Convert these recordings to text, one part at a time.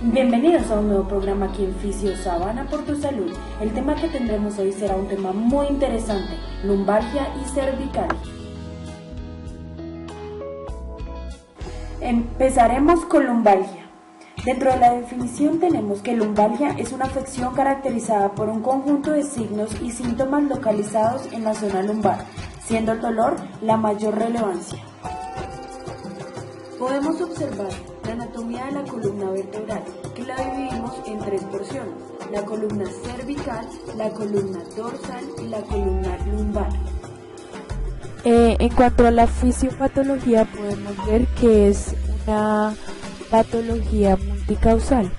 Bienvenidos a un nuevo programa aquí en Fisio Sabana por tu salud. El tema que tendremos hoy será un tema muy interesante, lumbalgia y cervical. Empezaremos con lumbalgia. Dentro de la definición tenemos que lumbalgia es una afección caracterizada por un conjunto de signos y síntomas localizados en la zona lumbar, siendo el dolor la mayor relevancia. Podemos observar la anatomía de la columna vertebral, que la dividimos en tres porciones: la columna cervical, la columna dorsal y la columna lumbar. En cuanto a la fisiopatología, podemos ver que es una patología multicausal.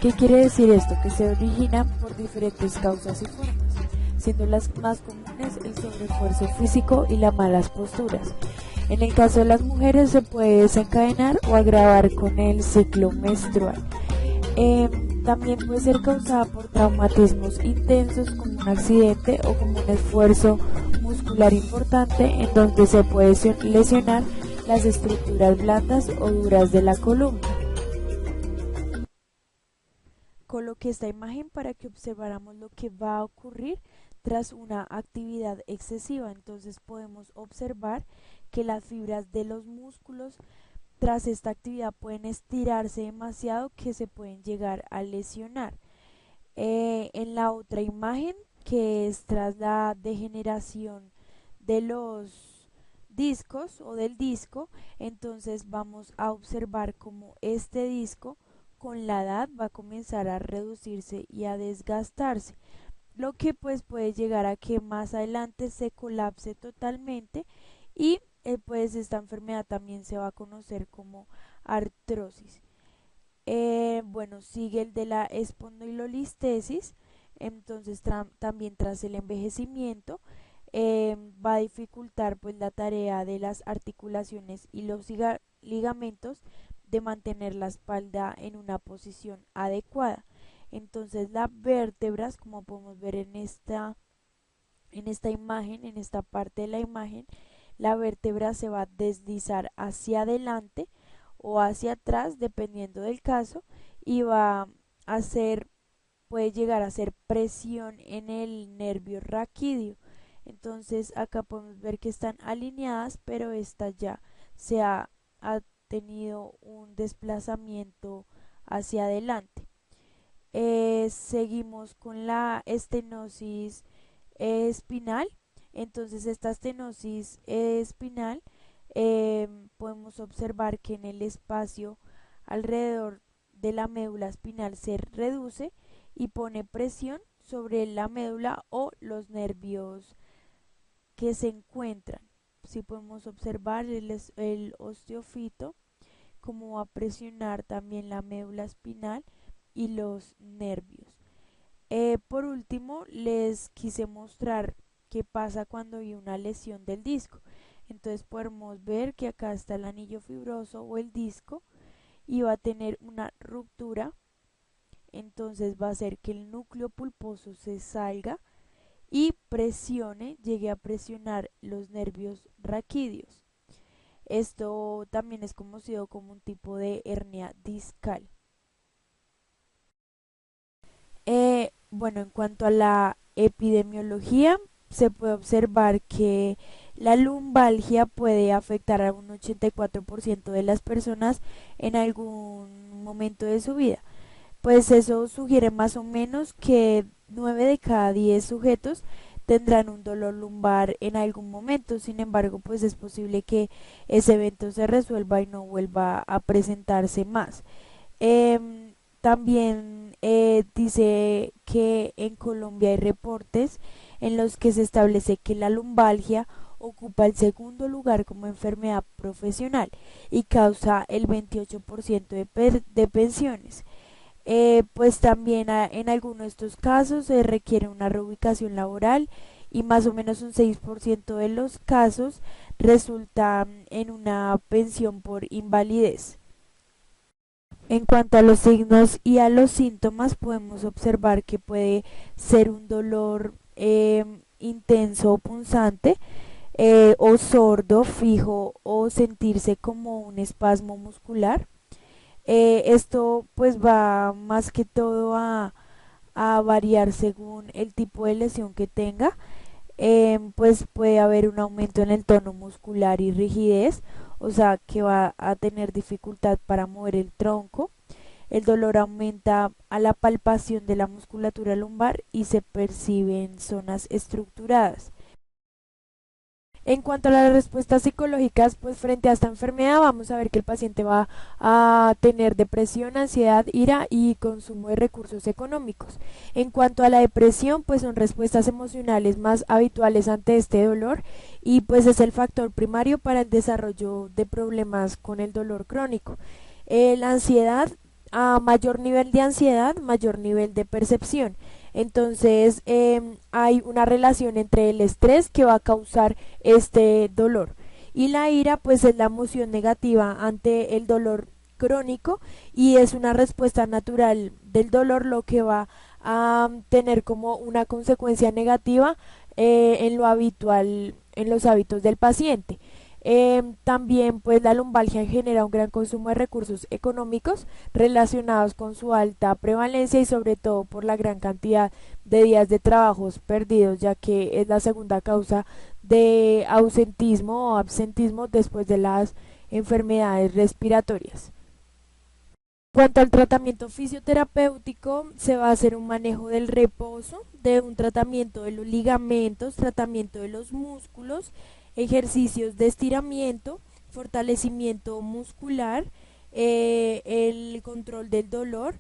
¿Qué quiere decir esto? Que se origina por diferentes causas y formas, siendo las más comunes el sobreesfuerzo físico y las malas posturas. En el caso de las mujeres se puede desencadenar o agravar con el ciclo menstrual. También puede ser causada por traumatismos intensos como un accidente o como un esfuerzo muscular importante en donde se puede lesionar las estructuras blandas o duras de la columna. Coloqué esta imagen para que observáramos lo que va a ocurrir tras una actividad excesiva. Entonces podemos observar que las fibras de los músculos tras esta actividad pueden estirarse demasiado, que se pueden llegar a lesionar. En la otra imagen, que es tras la degeneración de los discos o del disco, entonces vamos a observar cómo este disco con la edad va a comenzar a reducirse y a desgastarse, lo que pues puede llegar a que más adelante se colapse totalmente y pues esta enfermedad también se va a conocer como artrosis. Bueno, sigue el de la espondilolistesis. Entonces también tras el envejecimiento va a dificultar pues la tarea de las articulaciones y los ligamentos de mantener la espalda en una posición adecuada. Entonces las vértebras, como podemos ver en esta imagen, en esta parte de la imagen, la vértebra se va a deslizar hacia adelante o hacia atrás dependiendo del caso, y va a hacer, puede llegar a hacer presión en el nervio raquídeo. Entonces acá podemos ver que están alineadas, pero esta ya ha tenido un desplazamiento hacia adelante. Seguimos con la estenosis espinal. Entonces esta estenosis espinal, podemos observar que en el espacio alrededor de la médula espinal se reduce y pone presión sobre la médula o los nervios que se encuentran. Si podemos observar el osteofito, cómo va a presionar también la médula espinal y los nervios. Por último, les quise mostrar qué pasa cuando hay una lesión del disco. Entonces podemos ver que acá está el anillo fibroso o el disco y va a tener una ruptura. Entonces va a hacer que el núcleo pulposo se salga y llegue a presionar los nervios raquídeos. Esto también es conocido como un tipo de hernia discal. Bueno, en cuanto a la epidemiología, se puede observar que la lumbalgia puede afectar a un 84% de las personas en algún momento de su vida. Pues eso sugiere más o menos que 9 de cada 10 sujetos tendrán un dolor lumbar en algún momento. Sin embargo, pues es posible que ese evento se resuelva y no vuelva a presentarse más. También dice que en Colombia hay reportes en los que se establece que la lumbalgia ocupa el segundo lugar como enfermedad profesional y causa el 28% de pensiones. Pues también en algunos de estos casos se requiere una reubicación laboral y más o menos un 6% de los casos resulta en una pensión por invalidez. En cuanto a los signos y a los síntomas, podemos observar que puede ser un dolor intenso o punzante, o sordo, fijo, o sentirse como un espasmo muscular. Esto pues va más que todo a variar según el tipo de lesión que tenga. Pues puede haber un aumento en el tono muscular y rigidez, o sea que va a tener dificultad para mover el tronco. El dolor aumenta a la palpación de la musculatura lumbar y se percibe en zonas estructuradas. En cuanto a las respuestas psicológicas, pues frente a esta enfermedad vamos a ver que el paciente va a tener depresión, ansiedad, ira y consumo de recursos económicos. En cuanto a la depresión, pues son respuestas emocionales más habituales ante este dolor y pues es el factor primario para el desarrollo de problemas con el dolor crónico. La ansiedad, a mayor nivel de ansiedad, mayor nivel de percepción. Entonces hay una relación entre el estrés que va a causar este dolor y la ira pues es la emoción negativa ante el dolor crónico y es una respuesta natural del dolor lo que va a tener como una consecuencia negativa en lo habitual en los hábitos del paciente. También pues la lumbalgia genera un gran consumo de recursos económicos relacionados con su alta prevalencia y sobre todo por la gran cantidad de días de trabajos perdidos, ya que es la segunda causa de ausentismo o absentismo después de las enfermedades respiratorias. En cuanto al tratamiento fisioterapéutico, se va a hacer un manejo del reposo, de un tratamiento de los ligamentos, tratamiento de los músculos, ejercicios de estiramiento, fortalecimiento muscular, el control del dolor.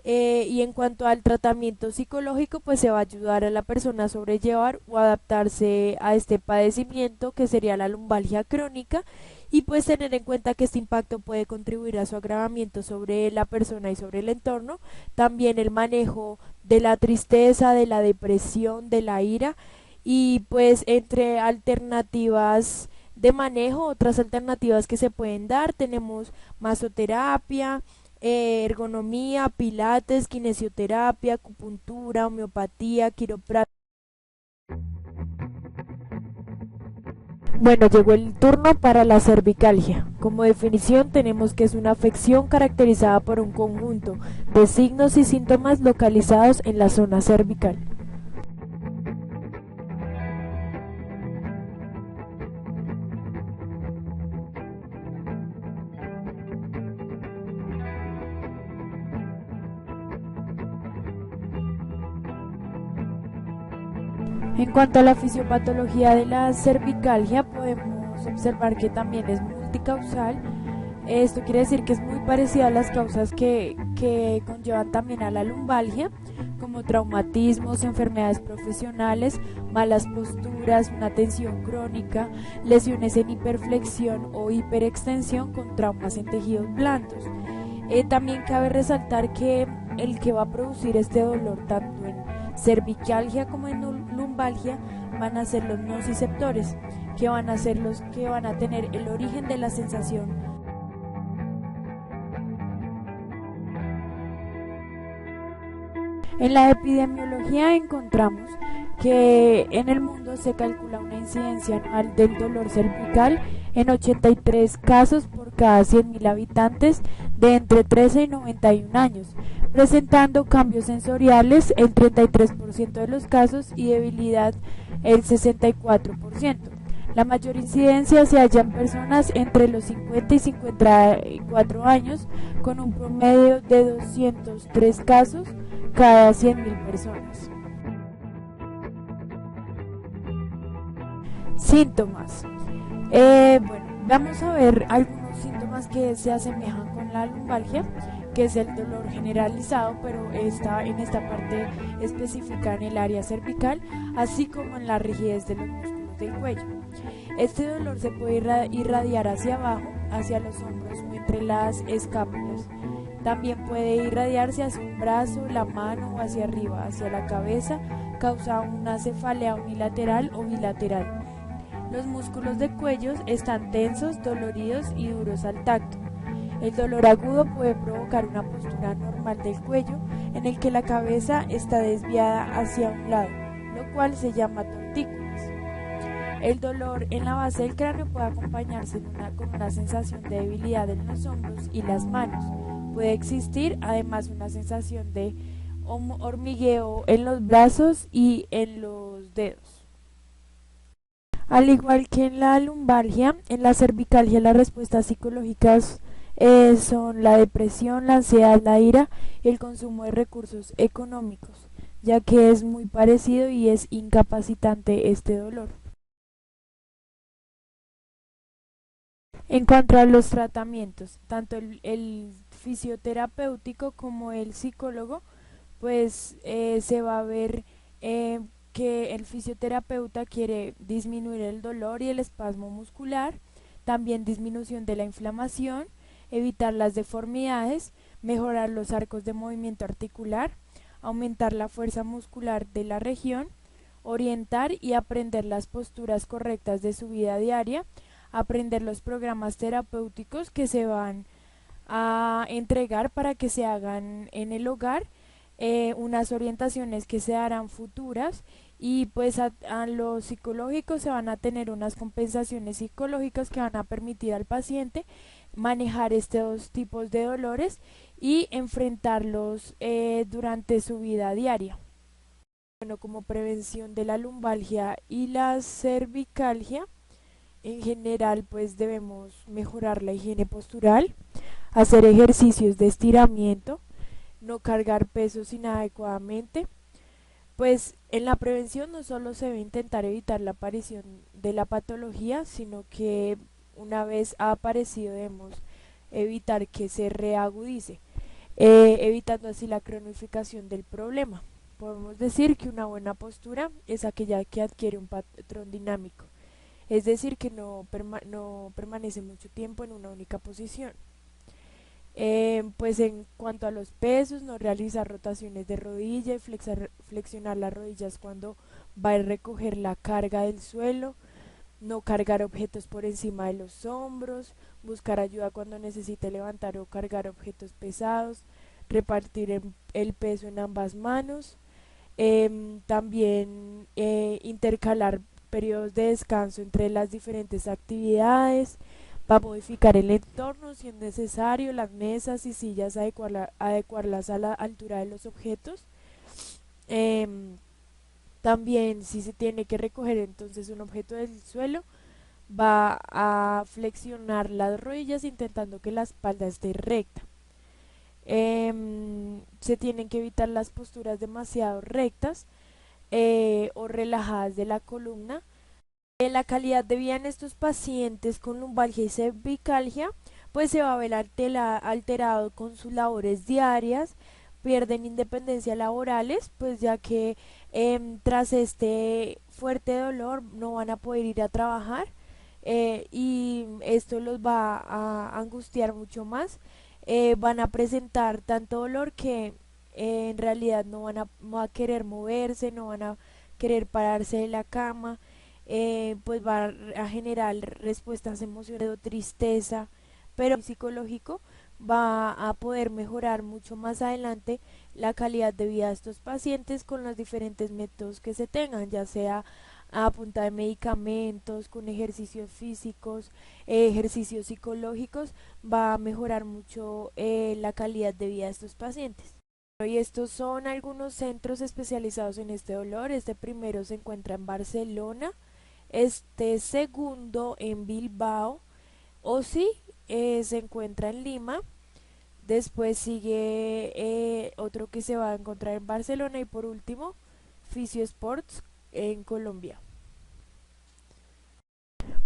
Y en cuanto al tratamiento psicológico, pues se va a ayudar a la persona a sobrellevar o adaptarse a este padecimiento que sería la lumbalgia crónica y pues tener en cuenta que este impacto puede contribuir a su agravamiento sobre la persona y sobre el entorno. También el manejo de la tristeza, de la depresión, de la ira y pues entre alternativas de manejo, otras alternativas que se pueden dar, tenemos masoterapia, ergonomía, pilates, kinesioterapia, acupuntura, homeopatía, quiropráctica. Bueno, llegó el turno para la cervicalgia. Como definición tenemos que es una afección caracterizada por un conjunto de signos y síntomas localizados en la zona cervical. En cuanto a la fisiopatología de la cervicalgia, podemos observar que también es multicausal. Esto quiere decir que es muy parecida a las causas que conllevan también a la lumbalgia, como traumatismos, enfermedades profesionales, malas posturas, una tensión crónica, lesiones en hiperflexión o hiperextensión con traumas en tejidos blandos. También cabe resaltar que el que va a producir este dolor tanto en cervicalgia como en lumbalgia van a ser los nociceptores, que van a ser los que van a tener el origen de la sensación. En la epidemiología encontramos que en el mundo se calcula una incidencia anual del dolor cervical en 83 casos por cada 100.000 habitantes de entre 13 y 91 años, presentando cambios sensoriales en 33% de los casos y debilidad el 64%. La mayor incidencia se halla en personas entre los 50 y 54 años, con un promedio de 203 casos cada 100.000 personas. Síntomas. Bueno, vamos a ver algunos síntomas que se asemejan con la lumbalgia, que es el dolor generalizado, pero está en esta parte específica en el área cervical, así como en la rigidez de los músculos del cuello. Este dolor se puede irradiar hacia abajo, hacia los hombros o entre las escápulas. También puede irradiarse hacia un brazo, la mano o hacia arriba, hacia la cabeza, causa una cefalea unilateral o bilateral. Los músculos del cuello están tensos, doloridos y duros al tacto. El dolor agudo puede provocar una postura normal del cuello en el que la cabeza está desviada hacia un lado, lo cual se llama tortícolis. El dolor en la base del cráneo puede acompañarse con una sensación de debilidad en los hombros y las manos, puede existir además una sensación de hormigueo en los brazos y en los dedos. Al igual que en la lumbalgia, en la cervicalgia las respuestas psicológicas son la depresión, la ansiedad, la ira y el consumo de recursos económicos, ya que es muy parecido y es incapacitante este dolor. En cuanto a los tratamientos, tanto el fisioterapéutico como el psicólogo, pues se va a ver eh, que el fisioterapeuta quiere disminuir el dolor y el espasmo muscular, también disminución de la inflamación, evitar las deformidades, mejorar los arcos de movimiento articular, aumentar la fuerza muscular de la región, orientar y aprender las posturas correctas de su vida diaria, aprender los programas terapéuticos que se van a entregar para que se hagan en el hogar, unas orientaciones que se harán futuras y pues a lo psicológico se van a tener unas compensaciones psicológicas que van a permitir al paciente manejar estos tipos de dolores y enfrentarlos durante su vida diaria. Bueno, como prevención de la lumbalgia y la cervicalgia, en general pues debemos mejorar la higiene postural, hacer ejercicios de estiramiento, no cargar pesos inadecuadamente. Pues en la prevención no solo se debe intentar evitar la aparición de la patología, sino que una vez ha aparecido debemos evitar que se reagudice, evitando así la cronificación del problema. Podemos decir que una buena postura es aquella que adquiere un patrón dinámico, es decir, que no permanece mucho tiempo en una única posición. Pues en cuanto a los pesos, no realizar rotaciones de rodilla y flexionar las rodillas cuando va a recoger la carga del suelo, no cargar objetos por encima de los hombros, buscar ayuda cuando necesite levantar o cargar objetos pesados, repartir el peso en ambas manos, también intercalar periodos de descanso entre las diferentes actividades, va a modificar el entorno si es necesario, las mesas y sillas adecuarlas a la altura de los objetos. También si se tiene que recoger entonces un objeto del suelo, va a flexionar las rodillas intentando que la espalda esté recta. Se tienen que evitar las posturas demasiado rectas o relajadas de la columna. La calidad de vida en estos pacientes con lumbalgia y cervicalgia pues se va a ver alterado con sus labores diarias, pierden independencia laborales, pues ya que tras este fuerte dolor no van a poder ir a trabajar, y esto los va a angustiar mucho más. Van a presentar tanto dolor que en realidad no van a querer moverse, no van a querer pararse de la cama, pues va a generar respuestas emocionales o tristeza, pero el psicológico va a poder mejorar mucho más adelante la calidad de vida de estos pacientes con los diferentes métodos que se tengan, ya sea a punta de medicamentos, con ejercicios físicos, ejercicios psicológicos, va a mejorar mucho la calidad de vida de estos pacientes. Y estos son algunos centros especializados en este dolor. Este primero se encuentra en Barcelona, este segundo en Bilbao, OSI se encuentra en Lima, después sigue otro que se va a encontrar en Barcelona y por último Fisio Sports en Colombia.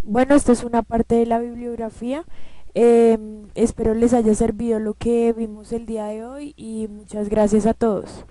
Bueno, esta es una parte de la bibliografía. Espero les haya servido lo que vimos el día de hoy y muchas gracias a todos.